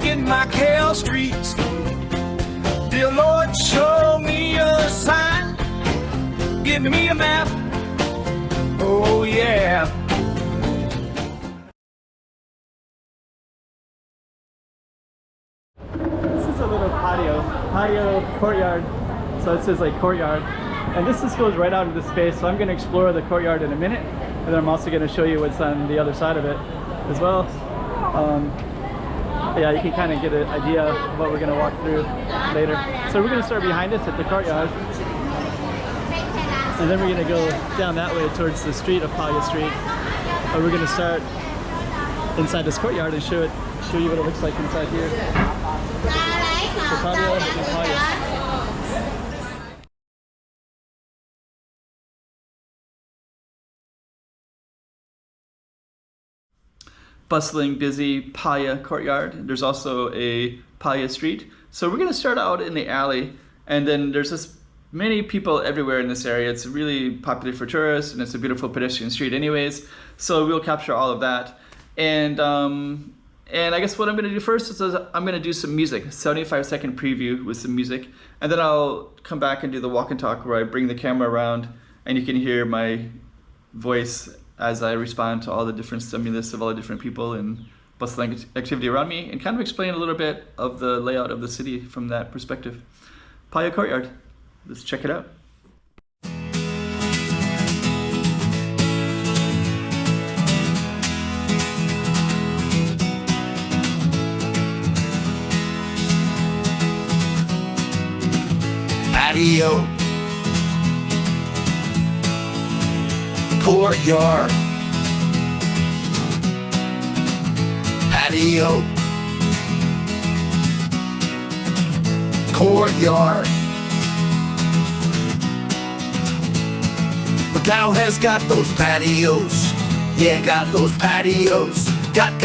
Walking Macau Streets. Dear Lord, show me a sign. Give me a map. Oh yeah. This is a little patio courtyard. So it says like courtyard. And this just goes right out into space. So I'm going to explore the courtyard in a minute. And then I'm also going to show you what's on the other side of it as well. Yeah, you can kind of get an idea of what we're going to walk through later. So we're going to start behind us at the courtyard. And then we're going to go down that way towards the street of Palha Street. Or we're going to start inside this courtyard and show you what it looks like inside here. So Pátio and Palha. Bustling, busy Palha courtyard. There's also a Palha street. So we're gonna start out in the alley, and then there's just many people everywhere in this area. It's really popular for tourists, and it's a beautiful pedestrian street anyways. So we'll capture all of that. And I guess what I'm gonna do first is I'm gonna do some music, 75-second preview with some music, and then I'll come back and do the walk and talk where I bring the camera around and you can hear my voice as I respond to all the different stimulus of all the different people and bustling activity around me, and kind of explain a little bit of the layout of the city from that perspective. Palha Courtyard, let's check it out. Patio, courtyard, patio, courtyard. Macau has got those patios. Yeah, got those patios. Got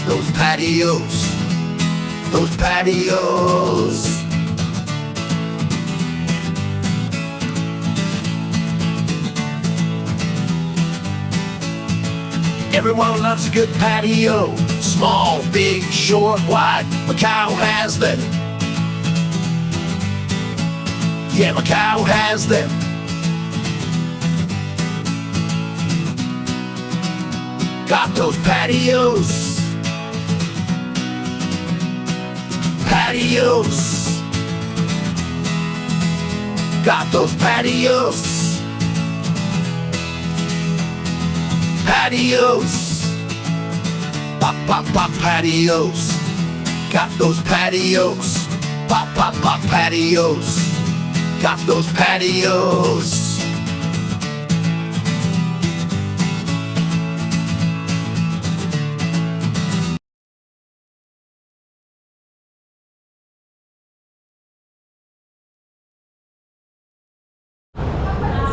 those patios. Those patios. Everyone loves a good patio. Small, big, short, wide. Macau has them. Yeah, Macau has them. Got those patios. Patios. Got those patios. Patios, pop, pop, pop patios. Got those patios, pop, pop, pop patios. Got those patios.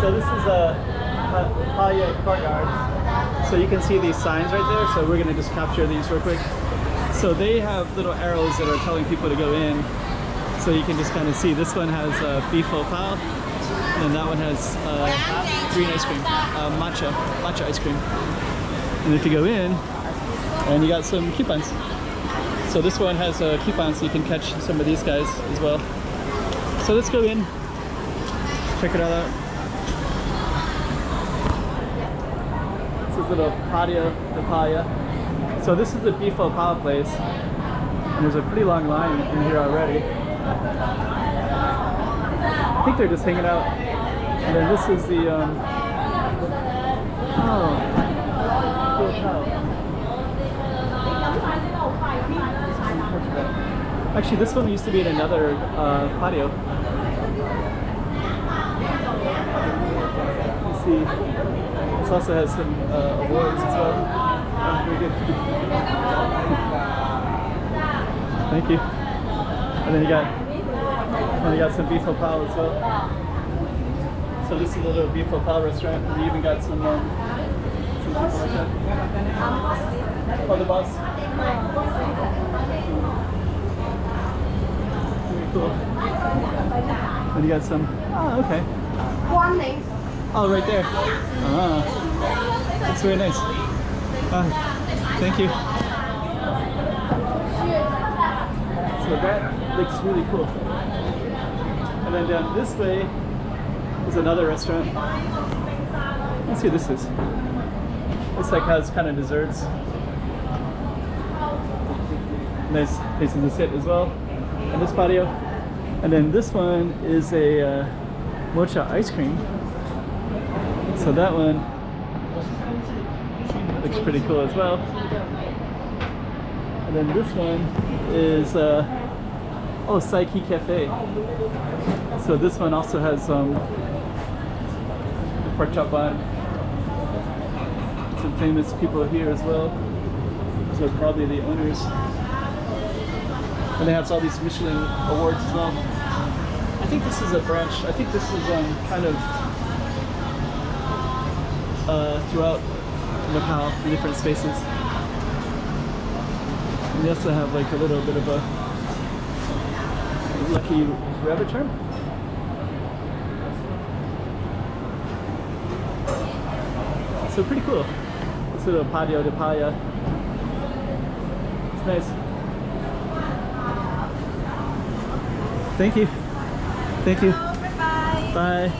So this is Palha Courtyard. So you can see these signs right there, so we're going to just capture these real quick. So they have little arrows that are telling people to go in, so you can just kind of see. This one has beef au pal, and that one has green ice cream, matcha ice cream. And if you go in, and you got some coupons. So this one has a coupon, so you can catch some of these guys as well. So let's go in, check it all out. Little patio de Palha. So this is the beef au pal place, and there's a pretty long line in here already. I think they're just hanging out. And then this is the actually this one used to be in another patio. You see. This also has some awards as well. Very good. Thank you. And then you got some beef au pal as well. So this is a little beef au pal restaurant. We even got some people like that. Oh, the boss. Very cool. And you got some. Oh, okay. Oh, right there. Ah, that's very nice. Thank you. So that looks really cool. And then down this way is another restaurant. Let's see what this is. This like has kind of desserts. Nice places to sit as well. And this patio. And then this one is a mocha ice cream. So that one looks pretty cool as well. And then this one is Saiki Cafe. So this one also has pork chop bun. Some famous people here as well. Those are probably the owners. And they have all these Michelin awards as well. I think this is a branch. I think this is kind of throughout Macau in different spaces. And they also have like a little bit of a lucky rabbit charm. So pretty cool. This little patio de Palha. It's nice. Thank you. Thank you. Bye. Bye.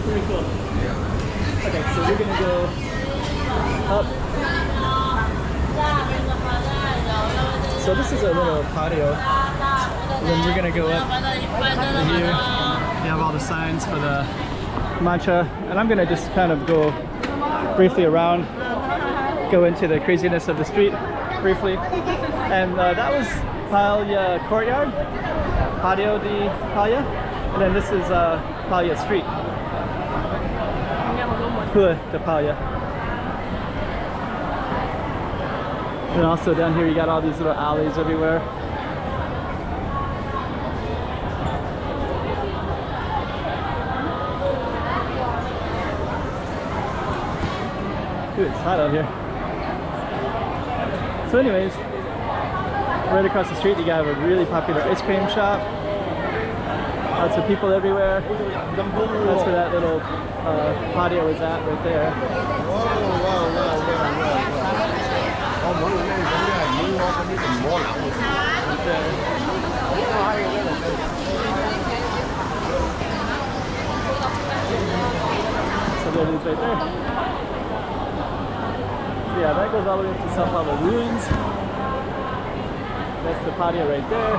Very cool. Okay, so we're gonna go up. So this is a little patio. And then we're gonna go up here. You have all the signs for the matcha. And I'm gonna just kind of go briefly around, go into the craziness of the street briefly. And that was Palha Courtyard, Patio de Palha, and then this is Palha Street, Rua de Palha. And also down here you got all these little alleys everywhere. Ooh, it's hot out here. So anyways, right across the street you got a really popular ice cream shop. Lots of people everywhere. That's where that little patio is at right there. So there it is right there. So yeah, that goes all the way up to Sao Paulo ruins. That's the patio right there.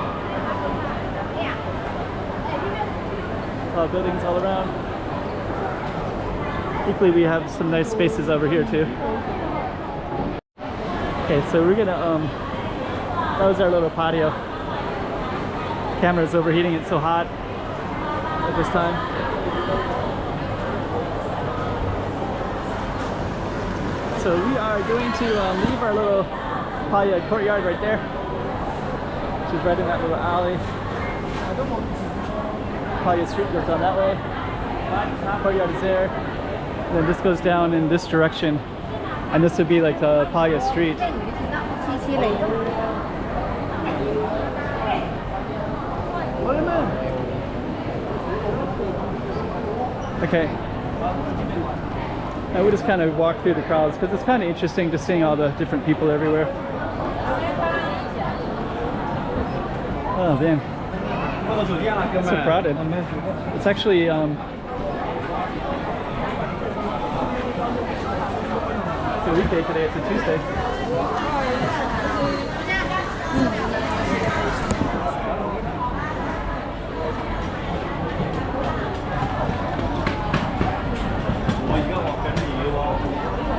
Buildings all around. Equally, we have some nice spaces over here too. Okay, so we're gonna that was our little patio. Camera's overheating, it's so hot at this time. So we are going to leave our little Palha Courtyard right there. Which is right in that little alley. Palha Street goes down that way. Courtyard is there. And then this goes down in this direction. And this would be like the Palha Street. Okay. I would just kind of walk through the crowds because it's kind of interesting just seeing all the different people everywhere. Oh damn. It's so crowded. It's actually it's a weekday today, it's a Tuesday.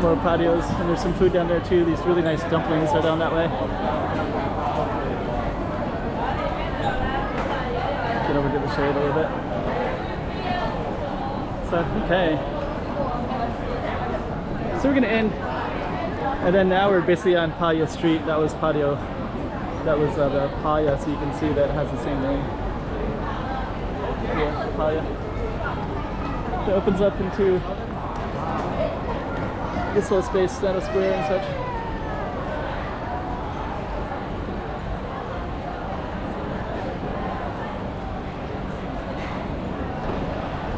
More patios, and there's some food down there too. These really nice dumplings are down that way. Get over to the shade a little bit. So, okay. So we're gonna end, and then now we're basically on Palha Street. That was Patio. That was the Palha, so you can see that it has the same name. Yeah, Palha. It opens up into this little space, Santa Square and such.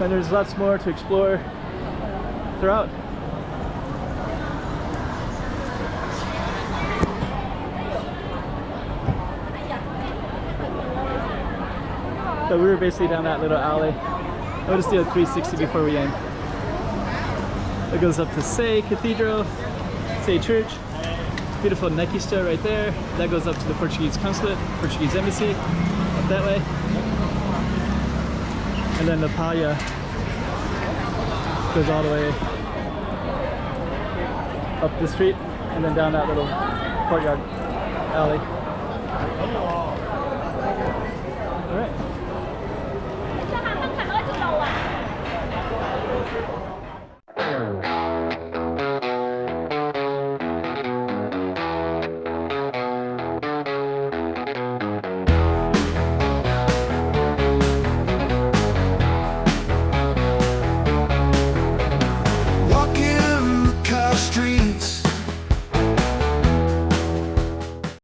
And there's lots more to explore throughout. But we were basically down that little alley. I'll just do a 360 before we end. It goes up to Say Cathedral, Say Church. Beautiful Nike store right there. That goes up to the Portuguese consulate, Portuguese embassy, up that way. And then the Palha goes all the way up the street and then down that little courtyard alley. All right.